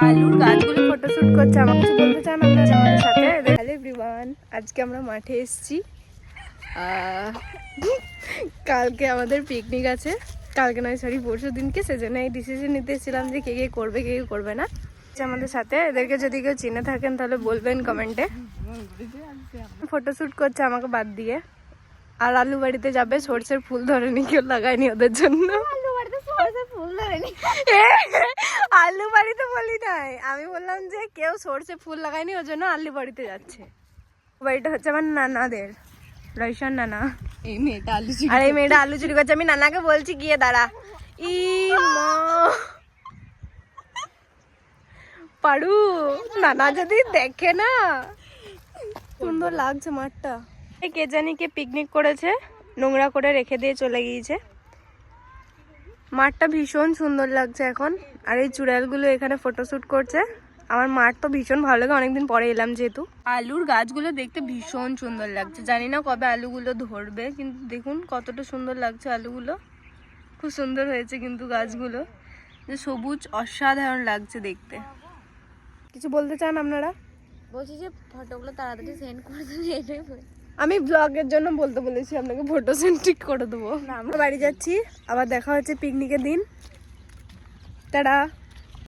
আলুর গাছগুলো ফটোশুট করছে। আমাকে কিছু বলতে চান আপনারা আমাদের সাথে? হ্যালো এভরিওয়ান, আজকে আমরা মাঠে এসেছি। কালকে আমাদের পিকনিক আছে, কালকে নয় সরি পরশু দিনকে, সেজন্য এই ডিসিশন নিতে এসেছিলাম যে কে কে করবে কে কে করবে না আমাদের সাথে। এদেরকে যদি কেউ চিনে থাকেন তাহলে বলবেন কমেন্টে। ফটোশুট করছে আমাকে বাদ দিয়ে। আর আলু বাড়িতে যাবে, সরষের ফুল ধরেনি, কেউ লাগায়নি ওদের জন্য। আলু বাড়িতে বলি নাই, আমি বললাম যে কেউ সরষে ফুল লাগায়নি, ওর জন্য আলু বাড়িতে যাচ্ছে। বাড়িটা হচ্ছে আমার নানাদের, রয়শন নানা। এই মেয়েটা আলু আর এই মেয়েটা আলু চুরি করছে। আমি নানাকে বলছি গিয়ে দাঁড়া। ই মা পারু, নানা যদি দেখে না। সুন্দর লাগছে মাঠটা। কে জানি কে পিকনিক করেছে, নোংরা করে রেখে দিয়ে চলে গিয়েছে। মাঠটা ভীষণ সুন্দর লাগছে এখন। আর এই চুড়ালগুলো এখানে ফটোশুট করছে। আমার মাঠ তো ভীষণ ভালো লাগে, অনেকদিন পরে এলাম যেহেতু। আলুর গাছগুলো দেখতে ভীষণ সুন্দর লাগছে। জানি না কবে আলুগুলো ধরবে, কিন্তু দেখুন কতটা সুন্দর লাগছে আলুগুলো। খুব সুন্দর হয়েছে কিন্তু গাছগুলো, যে সবুজ অসাধারণ লাগছে দেখতে। কিছু বলতে চান আপনারা? বলছি যে ফটোগুলো তাড়াতাড়ি সেন্ড করে দেবে, এটাই আমি ব্লগের জন্য বলতে বলেছি আপনাকে, ফটো সেন্ড করে দেবো। আমরা বাড়ি যাচ্ছি, আবার দেখা হচ্ছে পিকনিকের দিন। টাটা।